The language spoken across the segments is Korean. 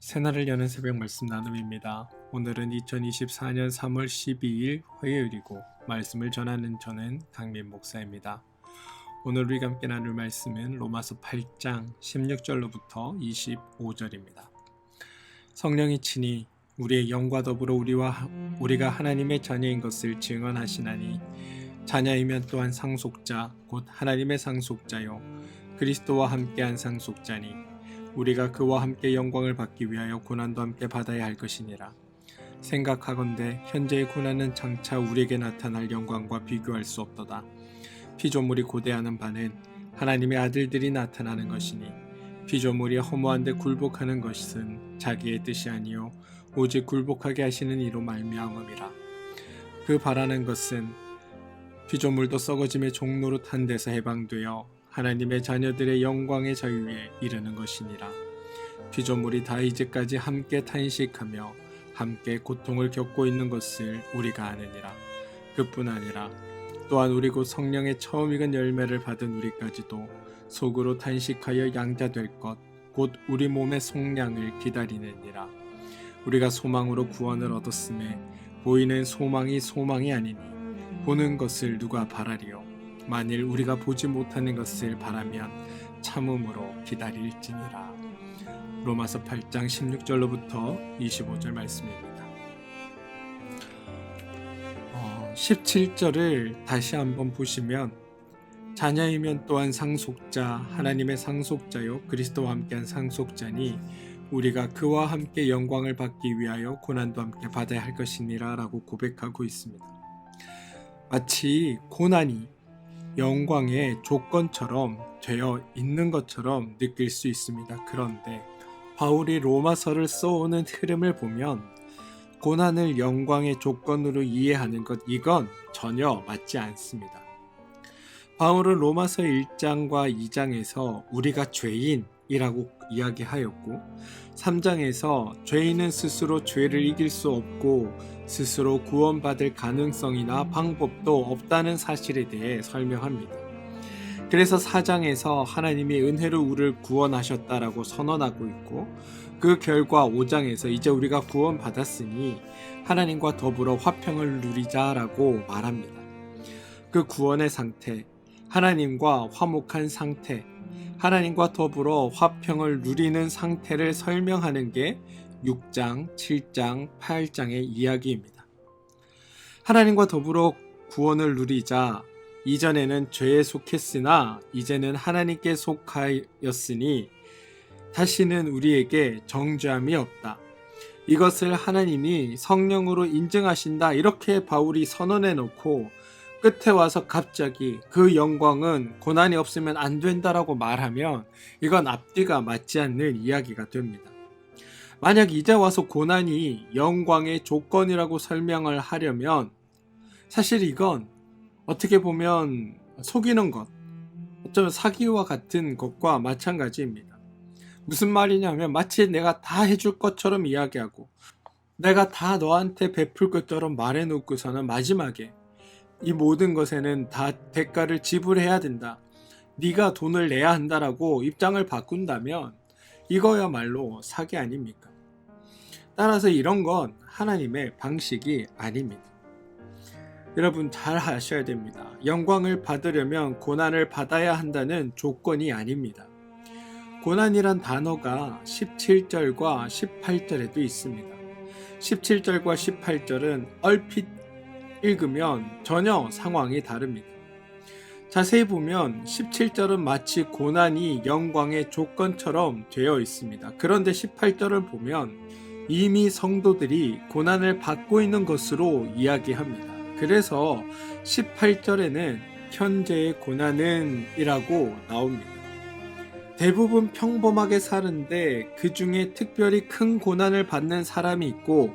새날을 여는 새벽 말씀 나눔입니다. 오늘은 2024년 3월 12일 화요일이고 말씀을 전하는 저는 강민 목사입니다. 오늘 우리가 함께 나눌 말씀은 로마서 8장 16절로부터 25절입니다. 성령이 친히 우리의 영과 더불어 우리가 하나님의 자녀인 것을 증언하시나니 자녀이면 또한 상속자 곧 하나님의 상속자요 그리스도와 함께한 상속자니 우리가 그와 함께 영광을 받기 위하여 고난도 함께 받아야 할 것이니라. 생각하건대 현재의 고난은 장차 우리에게 나타날 영광과 비교할 수 없도다. 피조물이 고대하는 바는 하나님의 아들들이 나타나는 것이니 피조물이 허무한데 굴복하는 것은 자기의 뜻이 아니요 오직 굴복하게 하시는 이로 말미암음이라. 그 바라는 것은 피조물도 썩어짐의 종로로 탄 데서 해방되어 하나님의 자녀들의 영광의 자유에 이르는 것이니라. 피조물이 다 이제까지 함께 탄식하며 함께 고통을 겪고 있는 것을 우리가 아느니라. 그뿐 아니라 또한 우리 곧 성령의 처음 익은 열매를 받은 우리까지도 속으로 탄식하여 양자될 것 곧 우리 몸의 속량을 기다리느니라. 우리가 소망으로 구원을 얻었음에 보이는 소망이 소망이 아니니 보는 것을 누가 바라리요. 만일 우리가 보지 못하는 것을 바라면 참음으로 기다릴지니라. 로마서 8장 16절로부터 25절 말씀입니다. 17절을 다시 한번 보시면 자녀이면 또한 상속자 하나님의 상속자요 그리스도와 함께한 상속자니 우리가 그와 함께 영광을 받기 위하여 고난도 함께 받아야 할 것이니라 라고 고백하고 있습니다. 마치 고난이 영광의 조건처럼 되어 있는 것처럼 느낄 수 있습니다. 그런데 바울이 로마서를 써오는 흐름을 보면 고난을 영광의 조건으로 이해하는 것 이건 전혀 맞지 않습니다. 바울은 로마서 1장과 2장에서 우리가 죄인이라고 이야기하였고 3장에서 죄인은 스스로 죄를 이길 수 없고 스스로 구원받을 가능성이나 방법도 없다는 사실에 대해 설명합니다. 그래서 4장에서 하나님이 은혜로 우리를 구원하셨다라고 선언하고 있고 그 결과 5장에서 이제 우리가 구원받았으니 하나님과 더불어 화평을 누리자라고 말합니다. 그 구원의 상태, 하나님과 화목한 상태, 하나님과 더불어 화평을 누리는 상태를 설명하는 게 6장, 7장, 8장의 이야기입니다. 하나님과 더불어 구원을 누리자 이전에는 죄에 속했으나 이제는 하나님께 속하였으니 다시는 우리에게 정죄함이 없다. 이것을 하나님이 성령으로 인증하신다. 이렇게 바울이 선언해 놓고 끝에 와서 갑자기 그 영광은 고난이 없으면 안 된다라고 말하면 이건 앞뒤가 맞지 않는 이야기가 됩니다. 만약 이제 와서 고난이 영광의 조건이라고 설명을 하려면 사실 이건 어떻게 보면 속이는 것, 어쩌면 사기와 같은 것과 마찬가지입니다. 무슨 말이냐면 마치 내가 다 해줄 것처럼 이야기하고 내가 다 너한테 베풀 것처럼 말해놓고서는 마지막에 이 모든 것에는 다 대가를 지불해야 된다. 네가 돈을 내야 한다라고 입장을 바꾼다면 이거야말로 사기 아닙니까? 따라서 이런 건 하나님의 방식이 아닙니다. 여러분 잘 아셔야 됩니다. 영광을 받으려면 고난을 받아야 한다는 조건이 아닙니다. 고난이란 단어가 17절과 18절에도 있습니다. 17절과 18절은 얼핏 읽으면 전혀 상황이 다릅니다. 자세히 보면 17절은 마치 고난이 영광의 조건처럼 되어 있습니다. 그런데 18절을 보면 이미 성도들이 고난을 받고 있는 것으로 이야기합니다. 그래서 18절에는 현재의 고난은 이라고 나옵니다. 대부분 평범하게 사는데 그 중에 특별히 큰 고난을 받는 사람이 있고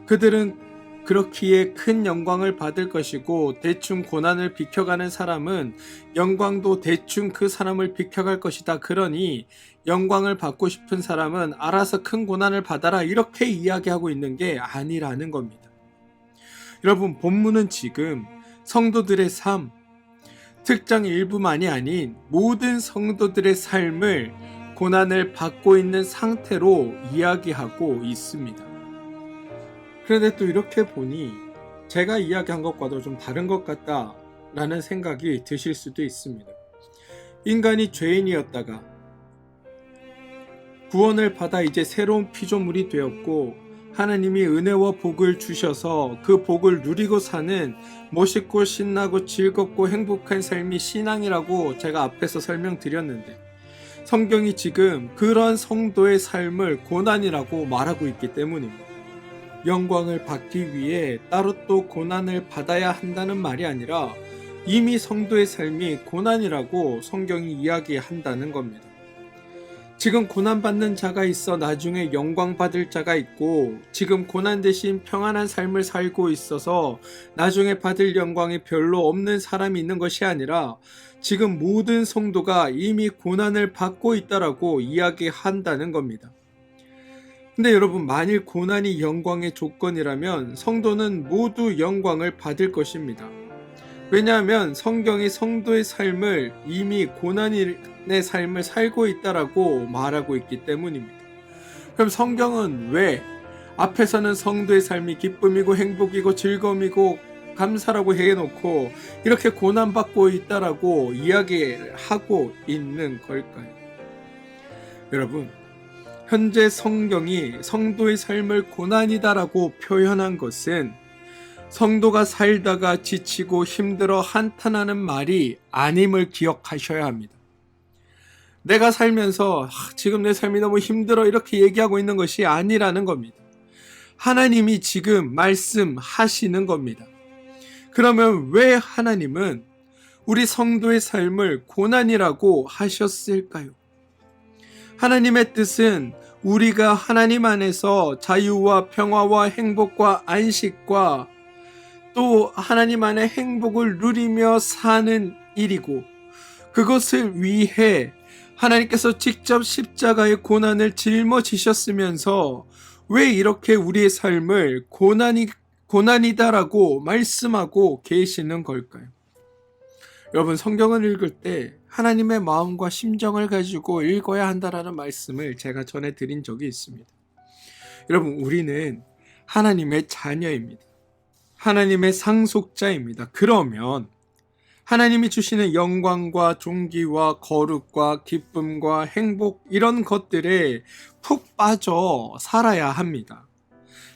그들은 그렇기에 큰 영광을 받을 것이고 대충 고난을 비켜가는 사람은 영광도 대충 그 사람을 비켜갈 것이다. 그러니 영광을 받고 싶은 사람은 알아서 큰 고난을 받아라. 이렇게 이야기하고 있는 게 아니라는 겁니다. 여러분 본문은 지금 성도들의 삶, 특정 일부만이 아닌 모든 성도들의 삶을 고난을 받고 있는 상태로 이야기하고 있습니다. 그런데 또 이렇게 보니 제가 이야기한 것과도 좀 다른 것 같다라는 생각이 드실 수도 있습니다. 인간이 죄인이었다가 구원을 받아 이제 새로운 피조물이 되었고 하나님이 은혜와 복을 주셔서 그 복을 누리고 사는 멋있고 신나고 즐겁고 행복한 삶이 신앙이라고 제가 앞에서 설명드렸는데, 성경이 지금 그런 성도의 삶을 고난이라고 말하고 있기 때문입니다. 영광을 받기 위해 따로 또 고난을 받아야 한다는 말이 아니라 이미 성도의 삶이 고난이라고 성경이 이야기한다는 겁니다. 지금 고난받는 자가 있어 나중에 영광 받을 자가 있고, 지금 고난 대신 평안한 삶을 살고 있어서 나중에 받을 영광이 별로 없는 사람이 있는 것이 아니라 지금 모든 성도가 이미 고난을 받고 있다라고 이야기한다는 겁니다. 근데 여러분, 만일 고난이 영광의 조건이라면 성도는 모두 영광을 받을 것입니다. 왜냐하면 성경이 성도의 삶을 이미 고난의 삶을 살고 있다라고 말하고 있기 때문입니다. 그럼 성경은 왜 앞에서는 성도의 삶이 기쁨이고 행복이고 즐거움이고 감사라고 해놓고 이렇게 고난받고 있다라고 이야기하고 있는 걸까요? 여러분, 현재 성경이 성도의 삶을 고난이다라고 표현한 것은 성도가 살다가 지치고 힘들어 한탄하는 말이 아님을 기억하셔야 합니다. 내가 살면서 지금 내 삶이 너무 힘들어 이렇게 얘기하고 있는 것이 아니라는 겁니다. 하나님이 지금 말씀하시는 겁니다. 그러면 왜 하나님은 우리 성도의 삶을 고난이라고 하셨을까요? 하나님의 뜻은 우리가 하나님 안에서 자유와 평화와 행복과 안식과 또 하나님 안에 행복을 누리며 사는 일이고, 그것을 위해 하나님께서 직접 십자가의 고난을 짊어지셨으면서 왜 이렇게 우리의 삶을 고난이다라고 말씀하고 계시는 걸까요? 여러분, 성경을 읽을 때 하나님의 마음과 심정을 가지고 읽어야 한다라는 말씀을 제가 전해드린 적이 있습니다. 여러분, 우리는 하나님의 자녀입니다. 하나님의 상속자입니다. 그러면 하나님이 주시는 영광과 존귀와 거룩과 기쁨과 행복, 이런 것들에 푹 빠져 살아야 합니다.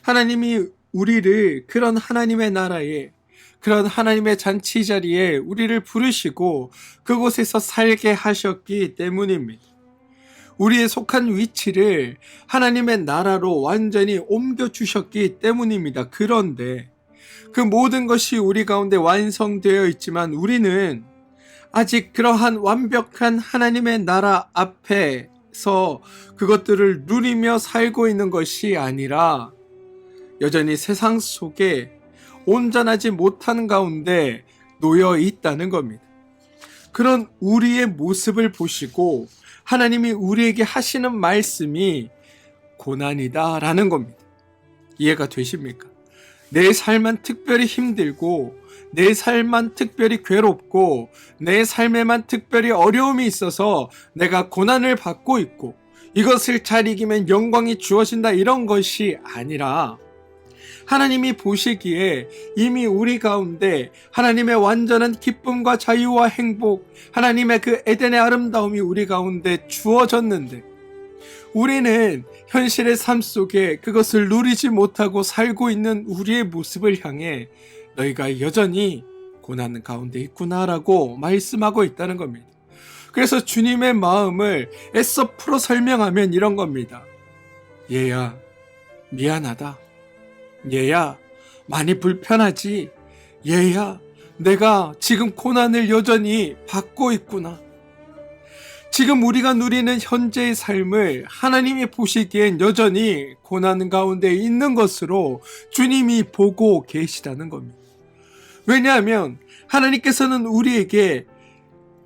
하나님이 우리를 그런 하나님의 나라에, 그런 하나님의 잔치 자리에 우리를 부르시고 그곳에서 살게 하셨기 때문입니다. 우리의 속한 위치를 하나님의 나라로 완전히 옮겨주셨기 때문입니다. 그런데 그 모든 것이 우리 가운데 완성되어 있지만 우리는 아직 그러한 완벽한 하나님의 나라 앞에서 그것들을 누리며 살고 있는 것이 아니라 여전히 세상 속에 온전하지 못한 가운데 놓여 있다는 겁니다. 그런 우리의 모습을 보시고 하나님이 우리에게 하시는 말씀이 고난이다라는 겁니다. 이해가 되십니까? 내 삶만 특별히 힘들고, 내 삶만 특별히 괴롭고, 내 삶에만 특별히 어려움이 있어서 내가 고난을 받고 있고, 이것을 잘 이기면 영광이 주어진다, 이런 것이 아니라 하나님이 보시기에 이미 우리 가운데 하나님의 완전한 기쁨과 자유와 행복, 하나님의 그 에덴의 아름다움이 우리 가운데 주어졌는데 우리는 현실의 삶 속에 그것을 누리지 못하고 살고 있는 우리의 모습을 향해 너희가 여전히 고난 가운데 있구나라고 말씀하고 있다는 겁니다. 그래서 주님의 마음을 애써 풀어 설명하면 이런 겁니다. 얘야, 미안하다. 얘야, 많이 불편하지. 얘야, 내가 지금 고난을 여전히 받고 있구나. 지금 우리가 누리는 현재의 삶을 하나님이 보시기엔 여전히 고난 가운데 있는 것으로 주님이 보고 계시다는 겁니다. 왜냐하면 하나님께서는 우리에게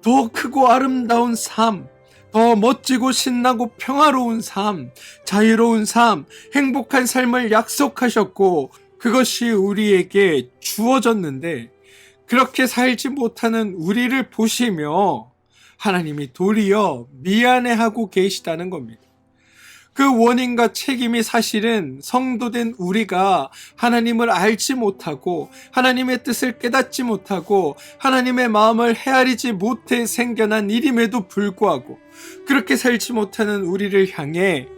더 크고 아름다운 삶, 더 멋지고 신나고 평화로운 삶, 자유로운 삶, 행복한 삶을 약속하셨고 그것이 우리에게 주어졌는데 그렇게 살지 못하는 우리를 보시며 하나님이 도리어 미안해하고 계시다는 겁니다. 그 원인과 책임이 사실은 성도된 우리가 하나님을 알지 못하고 하나님의 뜻을 깨닫지 못하고 하나님의 마음을 헤아리지 못해 생겨난 일임에도 불구하고 그렇게 살지 못하는 우리를 향해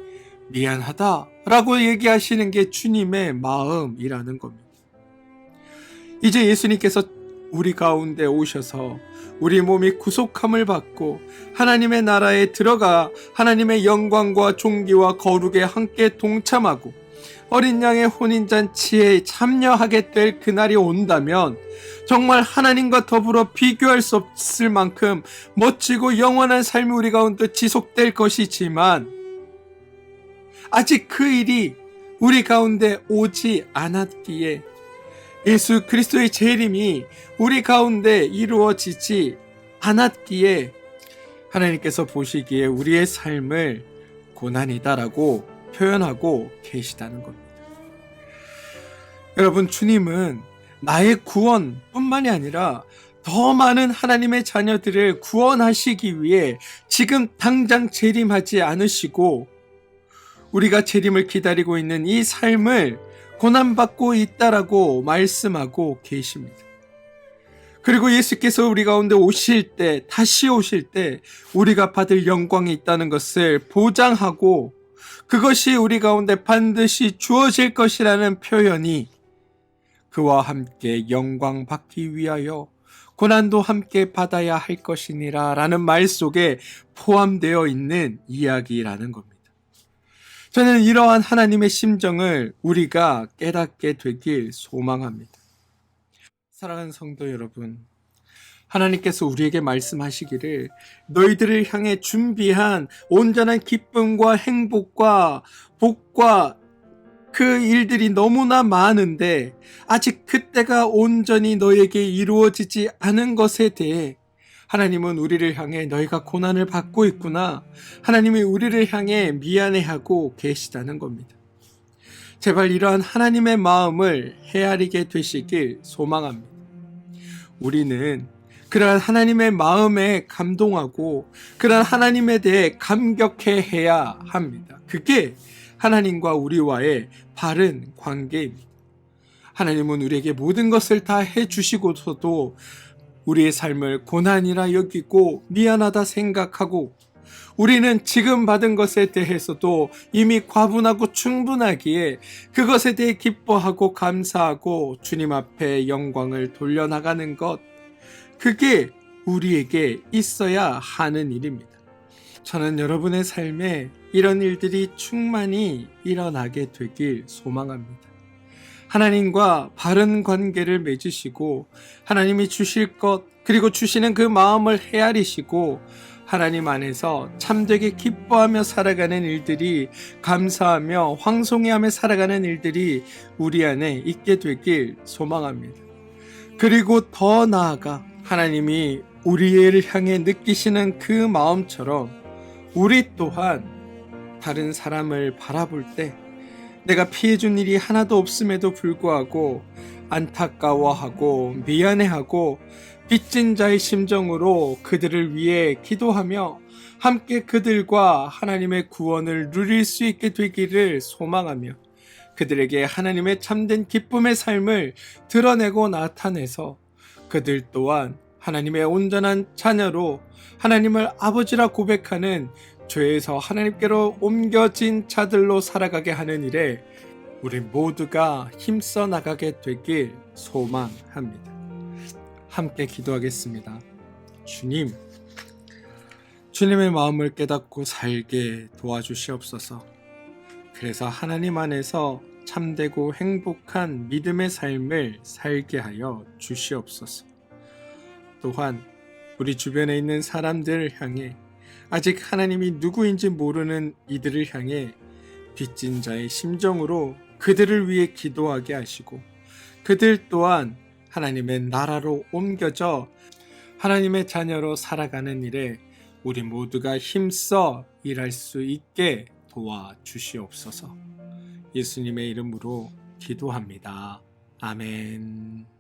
미안하다라고 얘기하시는 게 주님의 마음이라는 겁니다. 이제 예수님께서 우리 가운데 오셔서 우리 몸이 구속함을 받고 하나님의 나라에 들어가 하나님의 영광과 존귀와 거룩에 함께 동참하고 어린 양의 혼인잔치에 참여하게 될 그날이 온다면 정말 하나님과 더불어 비교할 수 없을 만큼 멋지고 영원한 삶이 우리 가운데 지속될 것이지만 아직 그 일이 우리 가운데 오지 않았기에 예수 그리스도의 재림이 우리 가운데 이루어지지 않았기에 하나님께서 보시기에 우리의 삶을 고난이다라고 표현하고 계시다는 겁니다. 여러분, 주님은 나의 구원뿐만이 아니라 더 많은 하나님의 자녀들을 구원하시기 위해 지금 당장 재림하지 않으시고 우리가 재림을 기다리고 있는 이 삶을 고난받고 있다라고 말씀하고 계십니다. 그리고 예수께서 우리 가운데 오실 때, 다시 오실 때 우리가 받을 영광이 있다는 것을 보장하고 그것이 우리 가운데 반드시 주어질 것이라는 표현이 그와 함께 영광 받기 위하여 고난도 함께 받아야 할 것이니라 라는 말 속에 포함되어 있는 이야기라는 겁니다. 저는 이러한 하나님의 심정을 우리가 깨닫게 되길 소망합니다. 사랑하는 성도 여러분, 하나님께서 우리에게 말씀하시기를 너희들을 향해 준비한 온전한 기쁨과 행복과 복과 그 일들이 너무나 많은데 아직 그때가 온전히 너에게 이루어지지 않은 것에 대해 하나님은 우리를 향해 너희가 고난을 받고 있구나. 하나님이 우리를 향해 미안해하고 계시다는 겁니다. 제발 이러한 하나님의 마음을 헤아리게 되시길 소망합니다. 우리는 그러한 하나님의 마음에 감동하고 그러한 하나님에 대해 감격해야 합니다. 그게 하나님과 우리와의 바른 관계입니다. 하나님은 우리에게 모든 것을 다 해주시고서도 우리의 삶을 고난이라 여기고 미안하다 생각하고 우리는 지금 받은 것에 대해서도 이미 과분하고 충분하기에 그것에 대해 기뻐하고 감사하고 주님 앞에 영광을 돌려나가는 것, 그게 우리에게 있어야 하는 일입니다. 저는 여러분의 삶에 이런 일들이 충만히 일어나게 되길 소망합니다. 하나님과 바른 관계를 맺으시고 하나님이 주실 것 그리고 주시는 그 마음을 헤아리시고 하나님 안에서 참되게 기뻐하며 살아가는 일들이 감사하며 황송해하며 살아가는 일들이 우리 안에 있게 되길 소망합니다. 그리고 더 나아가 하나님이 우리를 향해 느끼시는 그 마음처럼 우리 또한 다른 사람을 바라볼 때 내가 피해준 일이 하나도 없음에도 불구하고 안타까워하고 미안해하고 빚진 자의 심정으로 그들을 위해 기도하며 함께 그들과 하나님의 구원을 누릴 수 있게 되기를 소망하며 그들에게 하나님의 참된 기쁨의 삶을 드러내고 나타내서 그들 또한 하나님의 온전한 자녀로 하나님을 아버지라 고백하는 죄에서 하나님께로 옮겨진 자들로 살아가게 하는 일에 우리 모두가 힘써 나가게 되길 소망합니다. 함께 기도하겠습니다. 주님의 마음을 깨닫고 살게 도와주시옵소서. 그래서 하나님 안에서 참되고 행복한 믿음의 삶을 살게 하여 주시옵소서. 또한 우리 주변에 있는 사람들을 향해 아직 하나님이 누구인지 모르는 이들을 향해 빚진 자의 심정으로 그들을 위해 기도하게 하시고 그들 또한 하나님의 나라로 옮겨져 하나님의 자녀로 살아가는 일에 우리 모두가 힘써 일할 수 있게 도와주시옵소서. 예수님의 이름으로 기도합니다. 아멘.